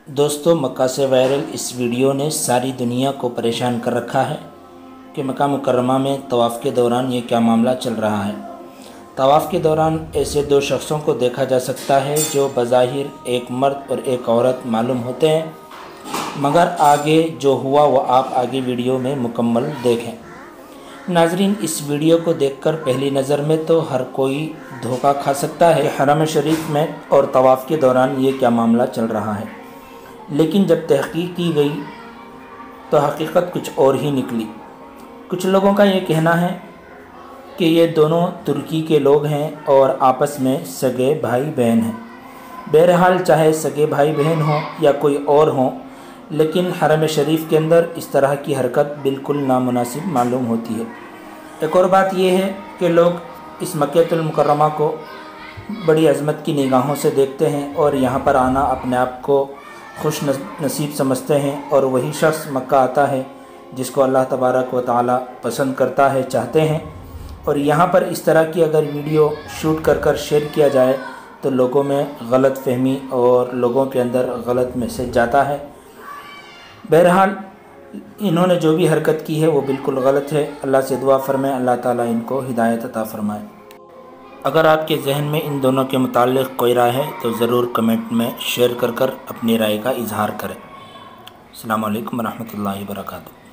دوستو مکہ سے وائرل اس ویڈیو نے ساری دنیا کو پریشان کر رکھا ہے کہ مکہ مکرمہ میں طواف کے دوران یہ کیا معاملہ چل رہا ہے۔ طواف کے دوران ایسے دو شخصوں کو دیکھا جا سکتا ہے جو بظاہر ایک مرد اور ایک عورت معلوم ہوتے ہیں، مگر آگے جو ہوا وہ آپ آگے ویڈیو میں مکمل دیکھیں۔ ناظرین، اس ویڈیو کو دیکھ کر پہلی نظر میں تو ہر کوئی دھوکہ کھا سکتا ہے کہ حرم شریف میں اور طواف کے دوران یہ کیا معاملہ چل رہا ہے، لیکن جب تحقیق کی گئی تو حقیقت کچھ اور ہی نکلی۔ کچھ لوگوں کا یہ کہنا ہے کہ یہ دونوں ترکی کے لوگ ہیں اور آپس میں سگے بھائی بہن ہیں۔ بہرحال چاہے سگے بھائی بہن ہوں یا کوئی اور ہوں، لیکن حرم شریف کے اندر اس طرح کی حرکت بالکل نامناسب معلوم ہوتی ہے۔ ایک اور بات یہ ہے کہ لوگ اس مکہ المکرمہ کو بڑی عظمت کی نگاہوں سے دیکھتے ہیں اور یہاں پر آنا اپنے آپ کو خوش نصیب سمجھتے ہیں، اور وہی شخص مکہ آتا ہے جس کو اللہ تبارک و تعالی پسند کرتا ہے، چاہتے ہیں، اور یہاں پر اس طرح کی اگر ویڈیو شوٹ کر شیئر کیا جائے تو لوگوں میں غلط فہمی اور لوگوں کے اندر غلط میسج جاتا ہے۔ بہرحال انہوں نے جو بھی حرکت کی ہے وہ بالکل غلط ہے۔ اللہ سے دعا فرمائیں اللہ تعالیٰ ان کو ہدایت عطا فرمائے۔ اگر آپ کے ذہن میں ان دونوں کے متعلق کوئی رائے ہے تو ضرور کمنٹ میں شیئر کر اپنی رائے کا اظہار کریں۔ السلام علیکم ورحمۃ اللہ وبرکاتہ۔